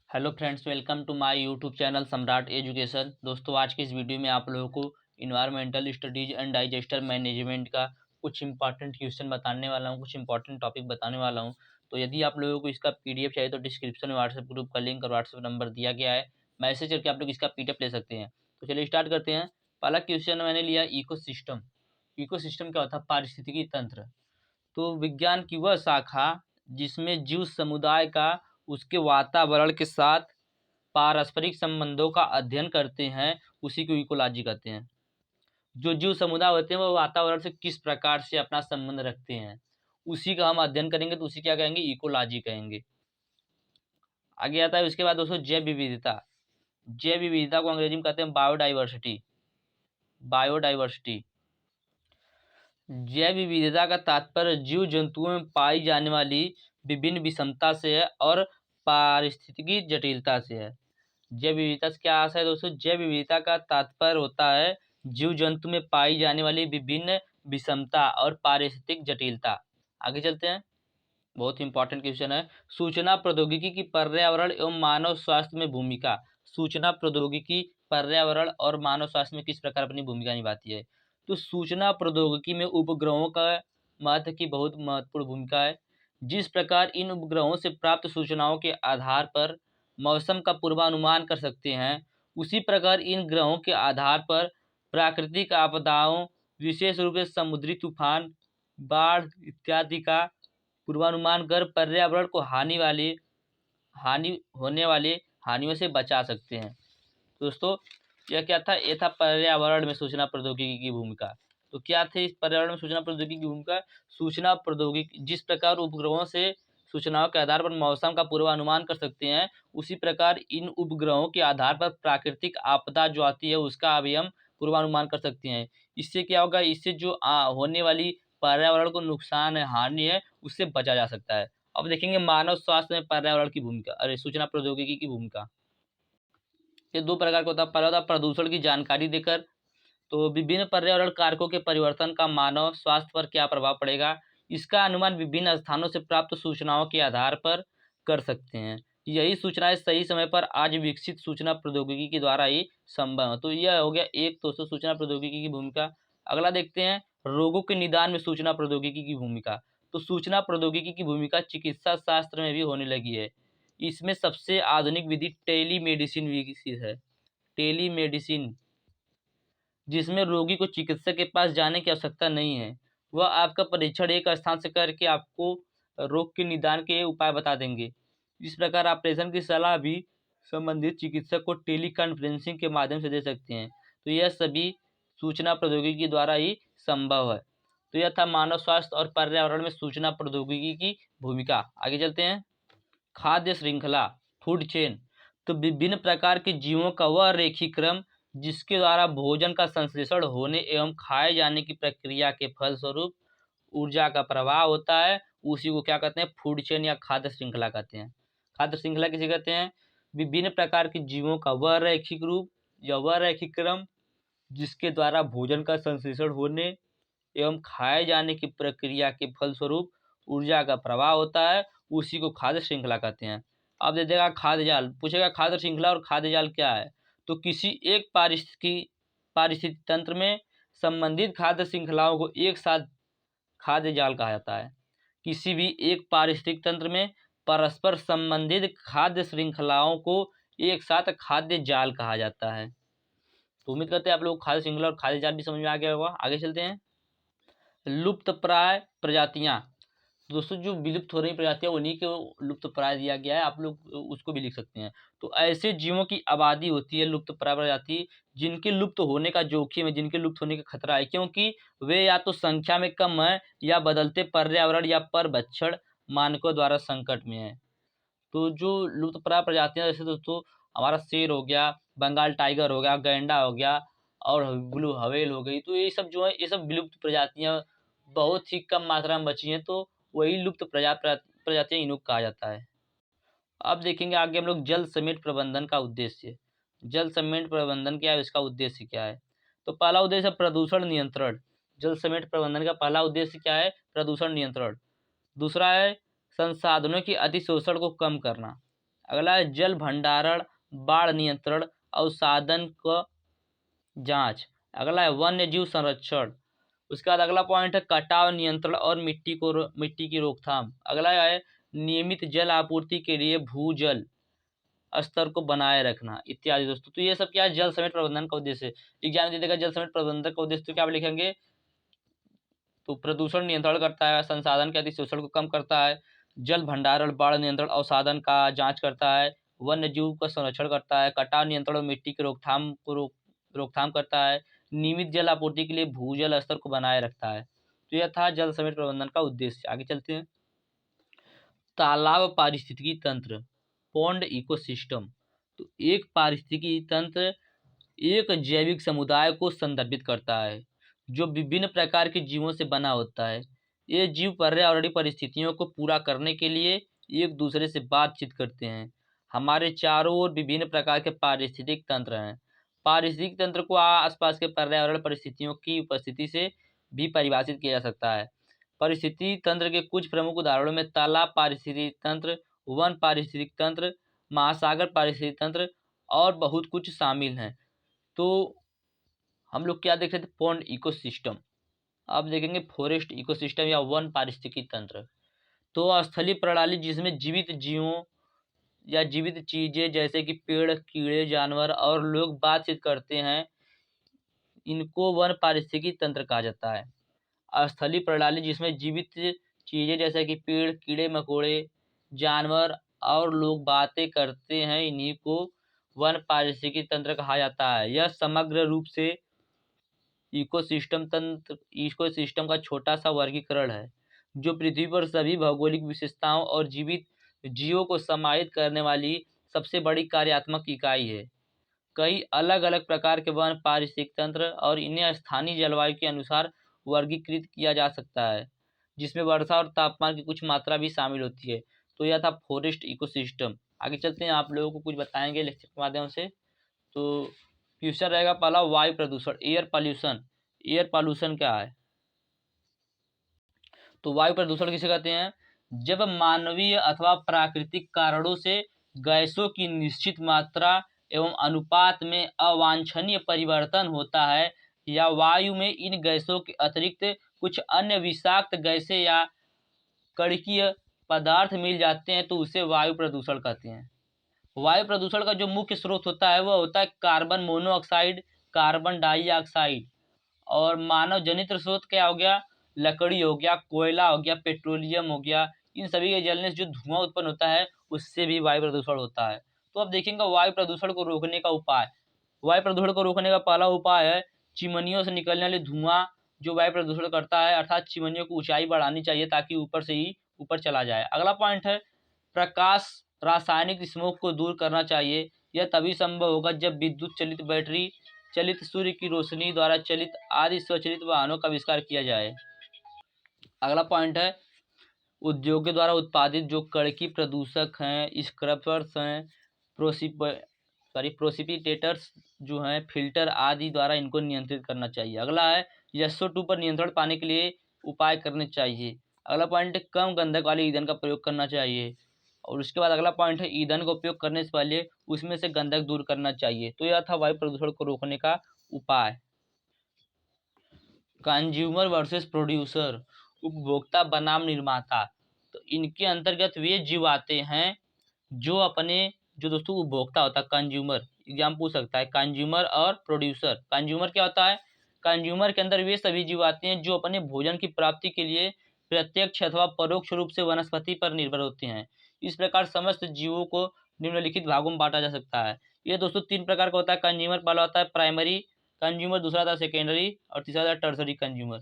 Hello friends, welcome to my YouTube channel Samrat education. दोस्तों, आज के इस वीडियो में आप लोगों को environmental studies and disaster management का कुछ इंपॉर्टेंट क्वेश्चन बताने वाला हूं, कुछ इंपॉर्टेंट टॉपिक बताने वाला हूं। तो यदि आप लोगों को इसका पीडीएफ चाहिए तो डिस्क्रिप्शन में व्हाट्सएप ग्रुप का लिंक और व्हाट्सएप नंबर दिया गया है। मैसेज करके आप लोग इसका पीडीएफ ले सकते हैं। तो चलिए स्टार्ट करते हैं। पहला क्वेश्चन मैंने लिया इकोसिस्टम। इकोसिस्टम क्या होता है? पारिस्थितिकी तंत्र। तो विज्ञान की वह शाखा जिसमें जीव समुदाय का उसके वातावरण के साथ पारस्परिक संबंधों का अध्ययन करते हैं, उसी को इकोलॉजी कहते हैं। जो जीव समुदाय होते हैं वो वातावरण से किस प्रकार से अपना संबंध रखते हैं, उसी का हम अध्ययन करेंगे, तो उसी क्या कहेंगे? इकोलॉजी कहेंगे। आगे आता है उसके बाद दोस्तों जैव विविधता। जैव विविधता को अंग्रेजी में कहते हैं बायोडाइवर्सिटी। बायोडाइवर्सिटी। जैव विविधता का तात्पर्य जीव जंतुओं में पाई जाने वाली विभिन्न विषमता से है और पारिस्थितिकी जटिलता से है। जैव विविधता से क्या आशा है दोस्तों? जैव विविधता का तात्पर्य होता है जीव जंतु में पाई जाने वाली विभिन्न विषमता और पारिस्थितिक जटिलता। आगे चलते हैं। बहुत इंपॉर्टेंट क्वेश्चन है। सूचना प्रौद्योगिकी की पर्यावरण एवं मानव स्वास्थ्य में भूमिका। सूचना प्रौद्योगिकी पर्यावरण और मानव स्वास्थ्य में किस प्रकार अपनी भूमिका निभाती है? तो सूचना प्रौद्योगिकी में उपग्रहों का महत्व की बहुत महत्वपूर्ण भूमिका है। जिस प्रकार इन उपग्रहों से प्राप्त सूचनाओं के आधार पर मौसम का पूर्वानुमान कर सकते हैं, उसी प्रकार इन ग्रहों के आधार पर प्राकृतिक आपदाओं, विशेष रूप से समुद्री तूफान, बाढ़ इत्यादि का पूर्वानुमान कर पर्यावरण को हानि होने वाले हानियों से बचा सकते हैं। दोस्तों, यह क्या था? ये था पर्यावरण में सूचना प्रौद्योगिकी की भूमिका। तो क्या थे इस पर्यावरण में सूचना प्रौद्योगिकी की भूमिका? सूचना प्रौद्योगिकी जिस प्रकार उपग्रहों से सूचनाओं के आधार पर मौसम का पूर्वानुमान कर सकते हैं, उसी प्रकार इन उपग्रहों के आधार पर प्राकृतिक आपदा जो आती है उसका भी हम पूर्वानुमान कर सकते हैं। इससे क्या होगा? इससे जो होने वाली पर्यावरण को नुकसान है, हानि है, उससे बचा जा सकता है। अब देखेंगे मानव स्वास्थ्य में पर्यावरण की भूमिका, सूचना प्रौद्योगिकी की भूमिका। ये दो प्रकार का होता है। पहला होता है प्रदूषण की जानकारी देकर। तो विभिन्न पर्यावरण कारकों के परिवर्तन का मानव स्वास्थ्य पर क्या प्रभाव पड़ेगा, इसका अनुमान विभिन्न स्थानों से प्राप्त सूचनाओं के आधार पर कर सकते हैं। यही सूचनाएं सही समय पर आज विकसित सूचना प्रौद्योगिकी के द्वारा ही संभव है। तो यह हो गया एक दोस्तों सूचना प्रौद्योगिकी की भूमिका। अगला देखते हैं रोगों के निदान में सूचना प्रौद्योगिकी की भूमिका। तो सूचना प्रौद्योगिकी की भूमिका चिकित्सा शास्त्र में भी होने लगी है। इसमें सबसे आधुनिक विधि टेलीमेडिसिन विकसित है। टेलीमेडिसिन, जिसमें रोगी को चिकित्सक के पास जाने की आवश्यकता नहीं है। वह आपका परीक्षण एक स्थान से करके आपको रोग के निदान के उपाय बता देंगे। इस प्रकार ऑपरेशन की सलाह भी संबंधित चिकित्सक को टेली कॉन्फ्रेंसिंग के माध्यम से दे सकते हैं। तो यह सभी सूचना प्रौद्योगिकी द्वारा ही संभव है। तो यह था मानव स्वास्थ्य और पर्यावरण में सूचना प्रौद्योगिकी की भूमिका। आगे चलते हैं। खाद्य श्रृंखला, फूड चेन। तो विभिन्न प्रकार के जीवों का वह रेखी क्रम जिसके द्वारा भोजन का संश्लेषण होने एवं खाए जाने की प्रक्रिया के फलस्वरूप ऊर्जा का प्रवाह होता है, उसी को क्या कहते हैं? फूड चेन या खाद्य श्रृंखला कहते हैं। खाद्य श्रृंखला किसे कहते हैं? विभिन्न प्रकार के जीवों का वह रैखिक रूप या वह रैखिक क्रम जिसके द्वारा भोजन का संश्लेषण होने एवं खाए जाने की प्रक्रिया के फलस्वरूप ऊर्जा का प्रवाह होता है, उसी को खाद्य श्रृंखला कहते हैं। अब दे देगा खाद्य जाल, पूछेगा खाद्य श्रृंखला और खाद्य जाल क्या है? तो किसी एक पारिस्थितिक तंत्र में संबंधित खाद्य श्रृंखलाओं को एक साथ खाद्य जाल कहा जाता है। किसी भी एक पारिस्थितिक तंत्र में परस्पर संबंधित खाद्य श्रृंखलाओं को एक साथ खाद्य जाल कहा जाता है। तो उम्मीद करते हैं आप लोग खाद्य श्रृंखला और खाद्य जाल भी समझ में आ गया होगा। आगे चलते हैं। लुप्त प्राय प्रजातियां। दोस्तों, जो विलुप्त हो रही प्रजातियां उन्हीं को लुप्त प्राय दिया गया है, आप लोग उसको भी लिख सकते हैं। तो ऐसे जीवों की आबादी होती है लुप्त प्राय प्रजाति जिनके लुप्त होने का जोखिम है, जिनके लुप्त होने का खतरा है, क्योंकि वे या तो संख्या में कम है या बदलते पर्यावरण या परभक्षण मानकों द्वारा संकट में है। तो जो लुप्त प्राय प्रजातियां जैसे दोस्तों हमारा शेर हो गया, बंगाल टाइगर हो गया, गैंडा हो गया और ब्लू व्हेल हो गई, तो ये सब जो है ये सब विलुप्त प्रजातियां बहुत ही कम मात्रा में बची हैं। तो वही लुप्त प्रजातियां इन्हें कहा जाता है। अब देखेंगे आगे हम लोग जल समेट प्रबंधन का उद्देश्य। जल समेट प्रबंधन क्या है, इसका उद्देश्य क्या है? तो पहला उद्देश्य है प्रदूषण नियंत्रण। जल समेट प्रबंधन का पहला उद्देश्य क्या है? प्रदूषण नियंत्रण। दूसरा है संसाधनों की अतिशोषण को कम करना। अगला है जल भंडारण, बाढ़ नियंत्रण, अवसादन का जांच। अगला है वन्य जीव संरक्षण। उसके बाद अगला पॉइंट है कटाव नियंत्रण और मिट्टी की रोकथाम। अगला है नियमित जल आपूर्ति के लिए भूजल स्तर को बनाए रखना इत्यादि दोस्तों। तो ये सब क्या है, जल समेट प्रबंधन का उद्देश्य है। एग्जाम दे देगा जल समेट प्रबंधन का उद्देश्य, तो क्या आप लिखेंगे, तो प्रदूषण नियंत्रण करता है, संसाधन के अतिशोषण को कम करता है, जल भंडारण, बाढ़ नियंत्रण, अवसादन का जांच करता है, वन्य जीव का संरक्षण करता है, कटाव नियंत्रण और मिट्टी की रोकथाम करता है, नियमित जल आपूर्ति के लिए भूजल स्तर को बनाए रखता है। तो यह था जल समेट प्रबंधन का उद्देश्य। आगे चलते हैं। तालाब पारिस्थितिकी तंत्र, पॉन्ड इकोसिस्टम। तो एक पारिस्थितिकी तंत्र एक जैविक समुदाय को संदर्भित करता है जो विभिन्न प्रकार के जीवों से बना होता है। ये जीव पर्यावरणीय परिस्थितियों को पूरा करने के लिए एक दूसरे से बातचीत करते हैं। हमारे चारों ओर विभिन्न प्रकार के पारिस्थितिक तंत्र हैं। पारिस्थितिक तंत्र को आसपास के पर्यावरण परिस्थितियों की उपस्थिति से भी परिभाषित किया जा सकता है। परिस्थिति तंत्र के कुछ प्रमुख उदाहरणों में तालाब पारिस्थितिक तंत्र, वन पारिस्थितिक तंत्र, महासागर पारिस्थितिक तंत्र और बहुत कुछ शामिल हैं। तो हम लोग क्या देख रहे थे, पॉन्ड इकोसिस्टम। अब देखेंगे फॉरेस्ट इकोसिस्टम या वन पारिस्थितिकी तंत्र। तो स्थलीय प्रणाली जिसमें जीवित जीवों या जीवित चीजें जैसे कि पेड़, कीड़े, जानवर और लोग बातचीत करते हैं, इनको वन पारिस्थितिकी तंत्र कहा जाता है। स्थलीय प्रणाली जिसमें जीवित चीजें जैसे कि पेड़, कीड़े मकोड़े, जानवर और लोग बातें करते हैं, इन्हीं को वन पारिस्थितिकी तंत्र कहा जाता है। यह समग्र रूप से इकोसिस्टम का छोटा सा वर्गीकरण है जो पृथ्वी पर सभी भौगोलिक विशेषताओं और जीवित जीवों को समाहित करने वाली सबसे बड़ी कार्यात्मक इकाई है। कई अलग अलग प्रकार के वन पारिस्थितिक तंत्र और इन्हें स्थानीय जलवायु के अनुसार वर्गीकृत किया जा सकता है, जिसमें वर्षा और तापमान की कुछ मात्रा भी शामिल होती है। तो यह था फॉरेस्ट इकोसिस्टम। आगे चलते हैं, आप लोगों को कुछ बताएंगे लेक्चर के माध्यम से। तो क्वेश्चन रहेगा पहला, वायु प्रदूषण, एयर पॉल्यूशन। एयर पॉल्यूशन क्या है, तो वायु प्रदूषण किसे कहते हैं, जब मानवीय अथवा प्राकृतिक कारणों से गैसों की निश्चित मात्रा एवं अनुपात में अवांछनीय परिवर्तन होता है या वायु में इन गैसों के अतिरिक्त कुछ अन्य विषाक्त गैसें या कणकीय पदार्थ मिल जाते हैं, तो उसे वायु प्रदूषण कहते हैं। वायु प्रदूषण का जो मुख्य स्रोत होता है वह होता है कार्बन मोनोऑक्साइड, कार्बन डाइऑक्साइड। और मानव जनित स्रोत क्या हो गया, लकड़ी हो गया, कोयला हो गया, पेट्रोलियम हो गया। इन सभी के जलने से जो धुआं उत्पन्न होता है उससे भी वायु प्रदूषण होता है। तो अब देखेंगे वायु प्रदूषण को रोकने का उपाय। वायु प्रदूषण को रोकने का पहला उपाय है चिमनियों से निकलने वाले धुआं जो वायु प्रदूषण करता है, अर्थात चिमनियों की ऊंचाई बढ़ानी चाहिए ताकि ऊपर से ही ऊपर चला जाए। अगला पॉइंट है प्रकाश रासायनिक स्मोक को दूर करना चाहिए। यह तभी संभव होगा जब विद्युत चलित, बैटरी चलित, सूर्य की रोशनी द्वारा चलित आदि स्वचालित वाहनों का आविष्कार किया जाए। अगला पॉइंट है उद्योगों द्वारा उत्पादित जो कड़की प्रदूषक हैं, स्क्रपर्स हैं, प्रोसिपिटेटर्स जो हैं, फिल्टर आदि द्वारा इनको नियंत्रित करना चाहिए। अगला है SO2 पर नियंत्रण पाने के लिए उपाय करने चाहिए। अगला पॉइंट है कम गंधक वाले ईंधन का प्रयोग करना चाहिए। और उसके बाद अगला पॉइंट है ईंधन का उपयोग करने से पहले उसमें से गंधक दूर करना चाहिए। तो यह था वायु प्रदूषण को रोकने का उपाय। कंज्यूमर वर्सेस प्रोड्यूसर, उपभोक्ता बनाम निर्माता। तो इनके अंतर्गत वे जीव आते हैं जो दोस्तों उपभोक्ता होता है, कंज्यूमर। एग्जाम पूछ सकता है कंज्यूमर और प्रोड्यूसर। कंज्यूमर क्या होता है, कंज्यूमर के अंदर वे सभी जीव आते हैं जो अपने भोजन की प्राप्ति के लिए प्रत्यक्ष अथवा परोक्ष रूप से वनस्पति पर निर्भर होते हैं। इस प्रकार समस्त जीवों को निम्नलिखित भागों में बांटा जा सकता है। ये दोस्तों 3 प्रकार का होता है कंज्यूमर। पहला होता है प्राइमरी कंज्यूमर, दूसरा आता है सेकेंडरी और तीसरा आता है टर्सरी कंज्यूमर।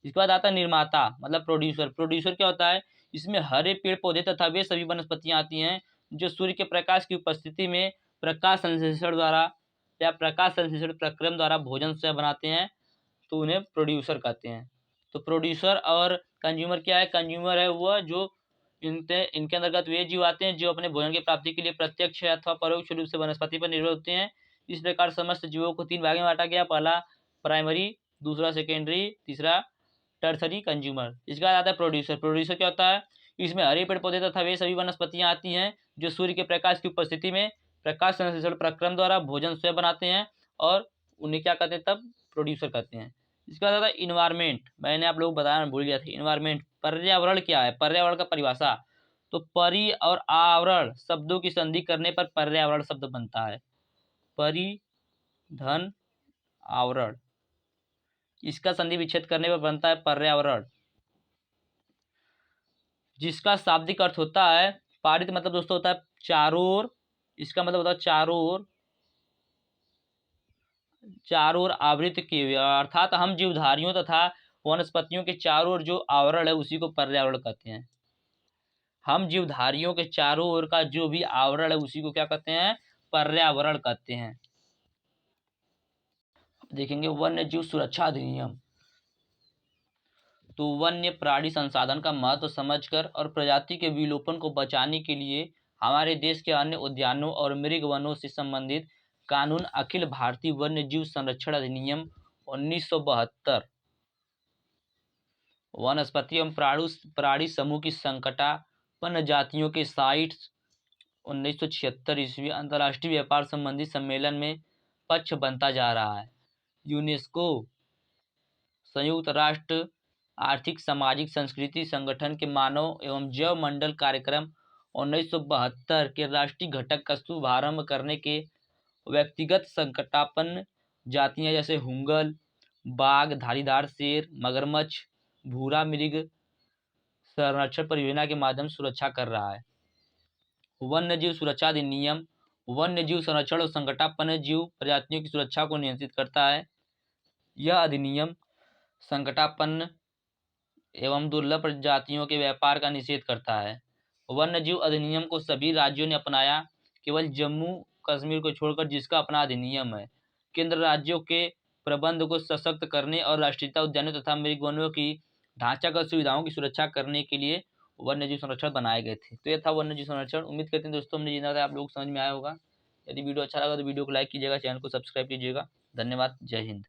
इसके बाद आता है निर्माता मतलब प्रोड्यूसर। प्रोड्यूसर क्या होता है, इसमें हरे पेड़ पौधे तथा वे सभी वनस्पतियां आती हैं जो सूर्य के प्रकाश की उपस्थिति में प्रकाश संश्लेषण द्वारा या प्रकाश संश्लेषण प्रक्रम द्वारा भोजन से बनाते हैं, तो उन्हें प्रोड्यूसर कहते हैं। तो प्रोड्यूसर और कंज्यूमर क्या है, कंज्यूमर है वह जो इनके अंतर्गत वे जीव आते हैं जो अपने भोजन की प्राप्ति के लिए प्रत्यक्ष अथवा परोक्ष रूप से वनस्पति पर निर्भर होते हैं। इस प्रकार समस्त जीवों को 3 भागों में बांटा गया, पहला प्राइमरी, दूसरा सेकेंडरी, तीसरा टर्सरी कंज्यूमर। इसके बाद आता है प्रोड्यूसर। प्रोड्यूसर क्या होता है, इसमें हरे पेड़ पौधे तथा वे सभी वनस्पतियां आती हैं जो सूर्य के प्रकाश की उपस्थिति में प्रकाश संश्लेषण प्रक्रम द्वारा भोजन स्वयं बनाते हैं और उन्हें क्या कहते हैं तब प्रोड्यूसर कहते हैं। इसके बाद आता है इन्वायरमेंट। मैंने आप लोग बताया भूल गया था। इन्वायरमेंट पर्यावरण क्या है, पर्यावरण का परिभाषा। तो परि और आवरण शब्दों की संधि करने पर पर्यावरण शब्द बनता है। परि धन आवरण, इसका संधि विच्छेद करने पर बनता है पर्यावरण, जिसका शाब्दिक अर्थ होता है पारित, मतलब दोस्तों होता है चारों ओर। इसका मतलब होता है चारों ओर आवृत किए हुए, अर्थात हम जीवधारियों तथा वनस्पतियों के चारों ओर जो आवरण है उसी को पर्यावरण कहते हैं। हम जीवधारियों के चारों ओर का जो भी आवरण है उसी को क्या कहते हैं, पर्यावरण कहते हैं। देखेंगे वन्य जीव सुरक्षा अधिनियम। तो वन्य प्राणी संसाधन का महत्व समझकर और प्रजाति के विलोपन को बचाने के लिए हमारे देश के अन्य उद्यानों और मृग वनों से संबंधित कानून अखिल भारतीय वन्य जीव संरक्षण अधिनियम 1972, वनस्पति एवं प्राणी समूह की संकटापन्न जातियों के साइट्स 1976 ईस्वी अंतर्राष्ट्रीय व्यापार संबंधी सम्मेलन में पक्ष बनता जा रहा है। यूनेस्को संयुक्त राष्ट्र आर्थिक सामाजिक संस्कृति संगठन के मानव एवं जैव मंडल कार्यक्रम 1972 के राष्ट्रीय घटक का शुभारंभ करने के व्यक्तिगत संकटापन्न जातियां जैसे हुंगल, बाघ, धारीदार शेर, मगरमच्छ, भूरा मृग संरक्षण परियोजना के माध्यम से सुरक्षा कर रहा है। वन्य जीव सुरक्षा अधिनियम वन्य जीव संरक्षण और संकटापन्न जीव प्रजातियों की सुरक्षा को नियंत्रित करता है। यह अधिनियम संकटापन्न एवं दुर्लभ प्रजातियों के व्यापार का निषेध करता है। वन्य जीव अधिनियम को सभी राज्यों ने अपनाया, केवल जम्मू कश्मीर को छोड़कर जिसका अपना अधिनियम है। केंद्र राज्यों के प्रबंध को सशक्त करने और राष्ट्रीय उद्यानों तथा मृग वनों की ढांचागत सुविधाओं की सुरक्षा करने के लिए वन्य जीव संरक्षण बनाए गए थे। तो यह था वन्य जीव संरक्षण। उम्मीद करते हैं दोस्तों हमने जितना था आप लोग समझ में आया होगा। यदि वीडियो अच्छा लगा तो वीडियो को लाइक कीजिएगा, चैनल को सब्सक्राइब कीजिएगा। धन्यवाद, जय हिंद।